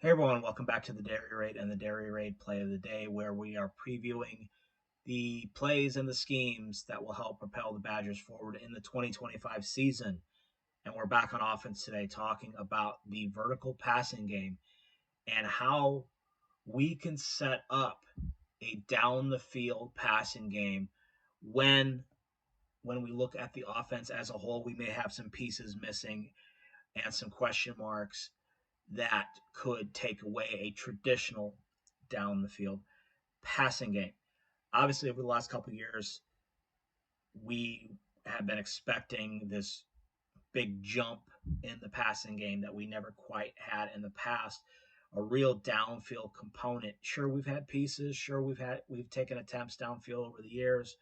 Hey everyone, welcome back to the Dairy Raid and the Dairy Raid play of the day, where we are previewing the plays and the schemes that will help propel the Badgers forward in the 2025 season. And we're back on offense today talking about the vertical passing game and how we can set up a down the field passing game when when we look at the offense as a whole. We may have some pieces missing and some question marks that could take away a traditional down the field passing game. Obviously, over the last couple of years, we have been expecting this big jump in the passing game that we never quite had in the past. A real downfield component. Sure, we've had pieces. Sure, we've taken attempts downfield over the years,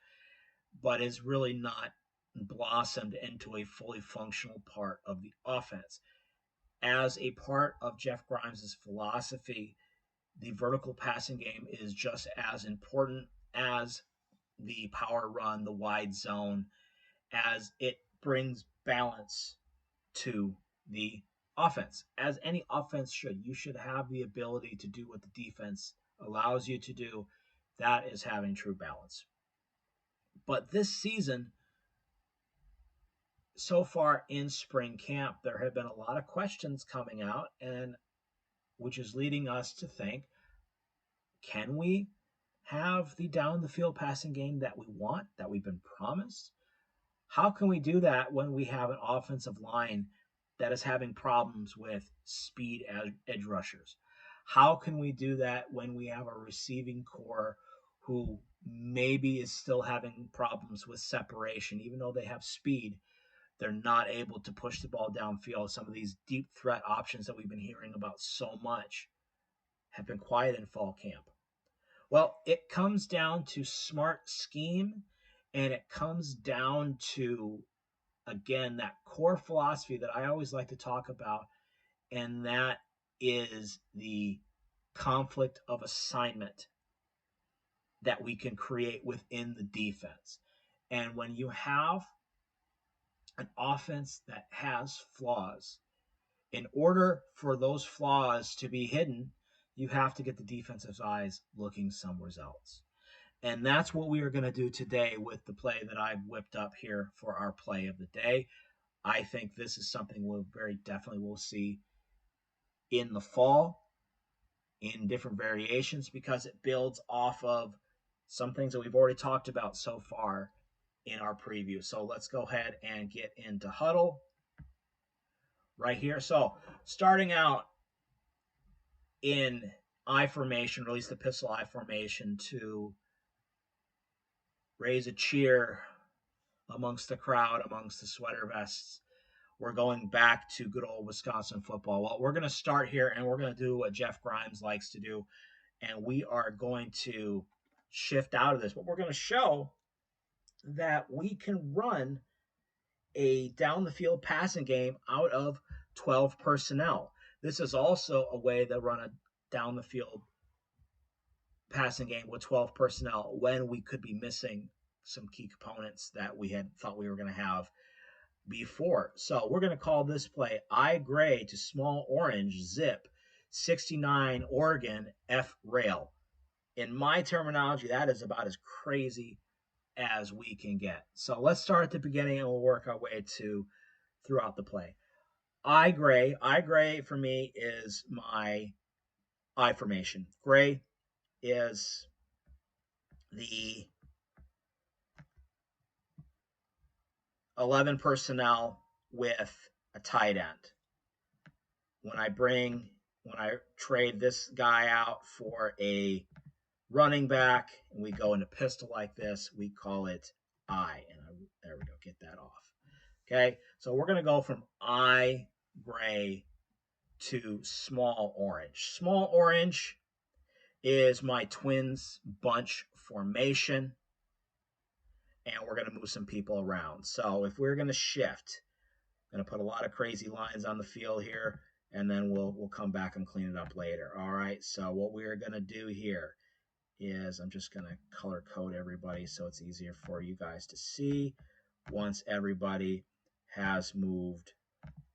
but it's really not blossomed into a fully functional part of the offense. As a part of Jeff Grimes' philosophy, the vertical passing game is just as important as the power run, the wide zone, as it brings balance to the offense. As any offense should, you should have the ability to do what the defense allows you to do. That is having true balance. But this season, so far in spring camp, there have been a lot of questions coming out, and which is leading us to think, can we have the down the field passing game that we want, that we've been promised? How can we do that when we have an offensive line that is having problems with speed edge rushers? How can we do that when we have a receiving core who maybe is still having problems with separation, even though they have speed? They're not able to push the ball downfield. Some of these deep threat options that we've been hearing about so much have been quiet in fall camp. Well, it comes down to smart scheme, and it comes down to, again, that core philosophy that I always like to talk about, and that is the conflict of assignment that we can create within the defense. And when you have an offense that has flaws, in order for those flaws to be hidden, you have to get the defensive eyes looking somewhere else. And that's what we are going to do today with the play that I've whipped up here for our play of the day. I think this is something we'll very definitely will see in the fall in different variations, because it builds off of some things that we've already talked about so far in our preview. So let's go ahead and get into huddle right here. So starting out in I formation, release the pistol I formation to raise a cheer amongst the crowd, amongst the sweater vests. We're going back to good old Wisconsin football. Well, we're going to start here, and we're going to do what Jeff Grimes likes to do, and we are going to shift out of this. But we're going to show that we can run a down the field passing game out of 12 personnel. This is also a way to run a down the field passing game with 12 personnel when we could be missing some key components that we had thought we were going to have before. So we're going to call this play I gray to small orange zip 69 Oregon F rail. In my terminology, that is about as crazy as we can get. So let's start at the beginning and we'll work our way to throughout the play. I gray for me is my I formation. Gray is the 11 personnel with a tight end. When I trade this guy out for a running back and we go into pistol like this, we call it I. And there we go, get that off. Okay, so we're going to go from I gray to small orange. Small orange is my twins bunch formation, and we're going to move some people around. So if we're going to shift, I'm going to put a lot of crazy lines on the field here, and then we'll come back and clean it up later. All right, so what we're going to do here is I'm just going to color code everybody so it's easier for you guys to see once everybody has moved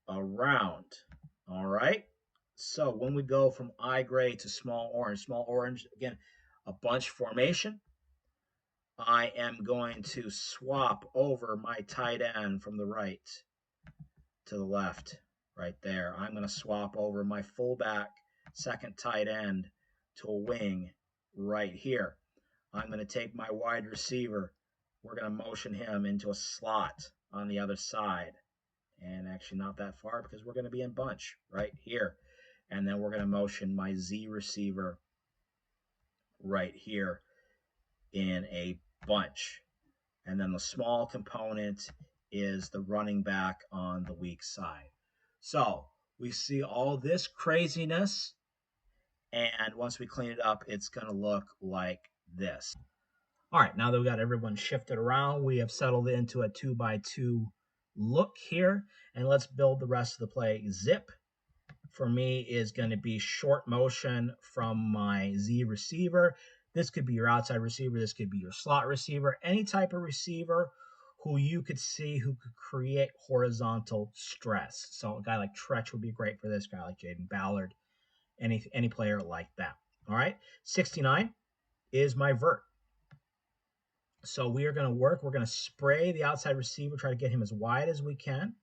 around. All right, So when we go from eye gray to small orange, again, a bunch formation, I am going to swap over my tight end from the right to the left, right there. I'm going to swap over my fullback, second tight end, to a wing right here. I'm going to take my wide receiver. We're going to motion him into a slot on the other side. And actually, not that far because we're going to be in bunch right here. And then we're going to motion my Z receiver right here in a bunch. And then the small component is the running back on the weak side. So we see all this craziness, and once we clean it up, it's going to look like this. All right, now that we got everyone shifted around, we have settled into a 2x2 look here, and let's build the rest of the play. Zip for me is going to be short motion from my Z receiver. This could be your outside receiver. This could be your slot receiver. Any type of receiver who you could see who could create horizontal stress. So a guy like Tretch would be great for this. Guy like Jaden Ballard, any player like that. All right, 69 is my vert. So we are going to work. We're going to spray the outside receiver, try to get him as wide as we can.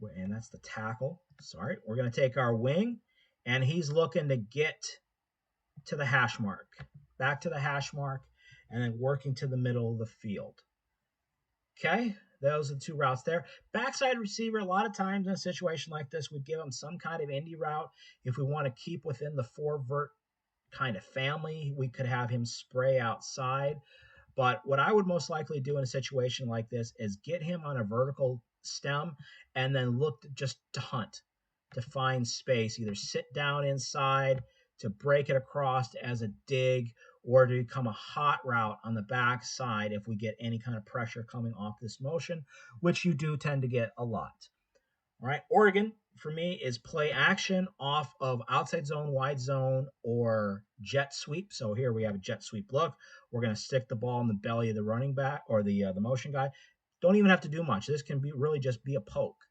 And that's the tackle. Sorry. We're going to take our wing, and he's looking to get to the hash mark, back to the hash mark, and then working to the middle of the field. Okay, those are the two routes there. Backside receiver, a lot of times in a situation like this, we'd give him some kind of indie route. If we want to keep within the 4-vert kind of family, we could have him spray outside. But what I would most likely do in a situation like this is get him on a vertical stem and then look just to hunt, to find space, either sit down inside, to break it across as a dig, or to become a hot route on the back side if we get any kind of pressure coming off this motion, which you do tend to get a lot. All right, Oregon for me is play action off of outside zone, wide zone, or jet sweep. So here we have a jet sweep look. We're going to stick the ball in the belly of the running back or the motion guy. Don't even have to do much. This can be really just be a poke,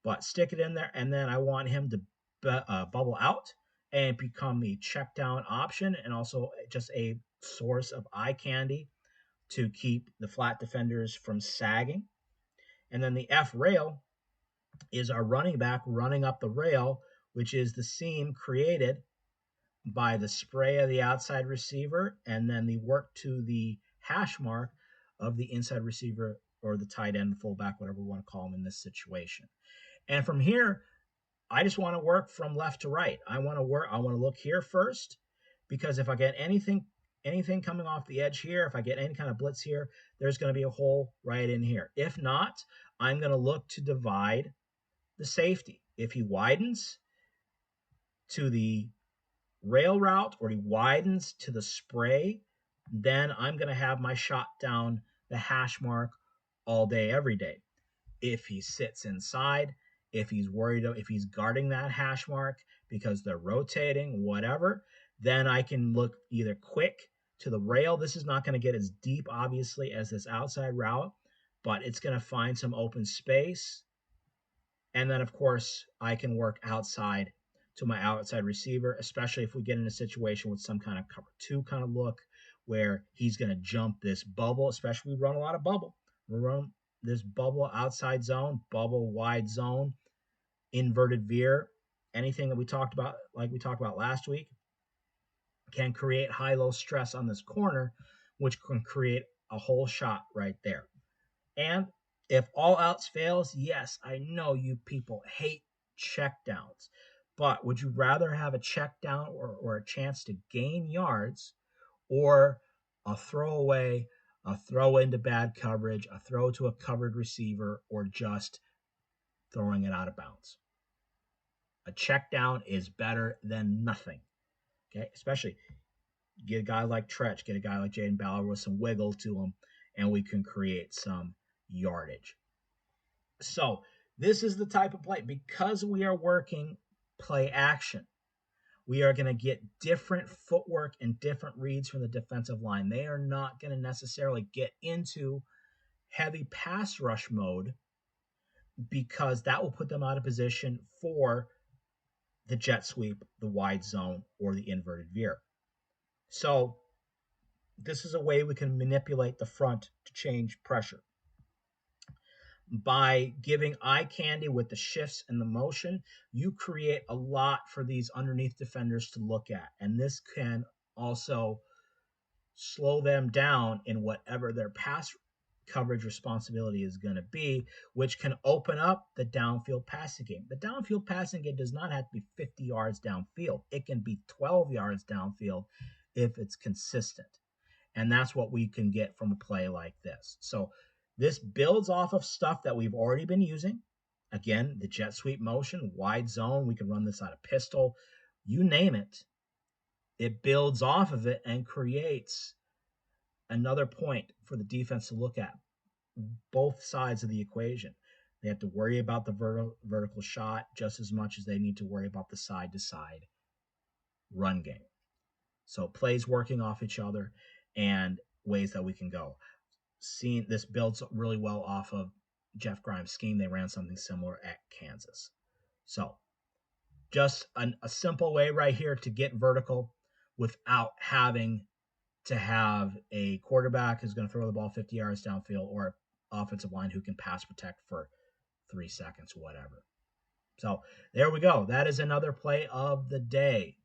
but stick it in there, and then I want him to bubble out and become the check down option, and also just a source of eye candy to keep the flat defenders from sagging. And then the F rail is our running back running up the rail, which is the seam created by the spray of the outside receiver and then the work to the hash mark of the inside receiver or the tight end, fullback, whatever we want to call him in this situation. And from here, I just want to work from left to right. I want to look here first, because if I get anything coming off the edge here, if I get any kind of blitz here, there's going to be a hole right in here. If not, I'm going to look to divide the safety. If he widens to the rail route or he widens to the spray, then I'm going to have my shot down the hash mark all day, every day. If he sits inside, if he's worried, if he's guarding that hash mark because they're rotating, whatever, then I can look either quick to the rail. This is not going to get as deep, obviously, as this outside route, but it's going to find some open space. And then, of course, I can work outside to my outside receiver, especially if we get in a situation with some kind of cover 2 kind of look where he's going to jump this bubble, especially we run a lot of bubble. We run this bubble outside zone, bubble wide zone, inverted veer, anything that we talked about, like we talked about last week, can create high-low stress on this corner, which can create a whole shot right there. And if all else fails, yes, I know you people hate checkdowns, but would you rather have a check down or a chance to gain yards, or a throwaway, a throw into bad coverage, a throw to a covered receiver, or just throwing it out of bounds? A check down is better than nothing. Okay, especially get a guy like Tretch, get a guy like Jaden Ballard with some wiggle to him, and we can create some yardage. So this is the type of play. Because we are working play action, we are going to get different footwork and different reads from the defensive line. They are not going to necessarily get into heavy pass rush mode, because that will put them out of position for the jet sweep, the wide zone, or the inverted veer. So this is a way we can manipulate the front to change pressure. By giving eye candy with the shifts and the motion, you create a lot for these underneath defenders to look at. And this can also slow them down in whatever their pass coverage responsibility is going to be, which can open up the downfield passing game. The downfield passing game does not have to be 50 yards downfield. It can be 12 yards downfield if it's consistent. And that's what we can get from a play like this. So this builds off of stuff that we've already been using. Again, the jet sweep motion, wide zone. We can run this out of pistol. You name it. It builds off of it and creates another point for the defense to look at. Both sides of the equation. They have to worry about the vertical shot just as much as they need to worry about the side to side run game. So plays working off each other and ways that we can go. Seeing this builds really well off of Jeff Grimes' scheme. They ran something similar at Kansas. So just a simple way right here to get vertical without having to have a quarterback who's going to throw the ball 50 yards downfield or offensive line who can pass protect for 3 seconds, whatever. So there we go. That is another play of the day.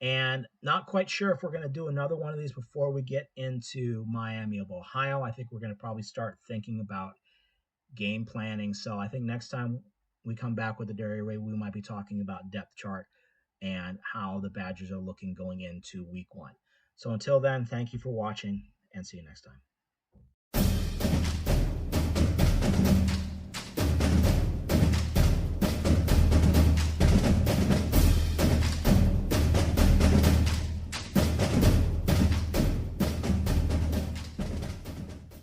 And not quite sure if we're going to do another one of these before we get into Miami of Ohio. I think we're going to probably start thinking about game planning. So I think next time we come back with the Dairy Ray, we might be talking about depth chart and how the Badgers are looking going into week 1. So until then, thank you for watching and see you next time.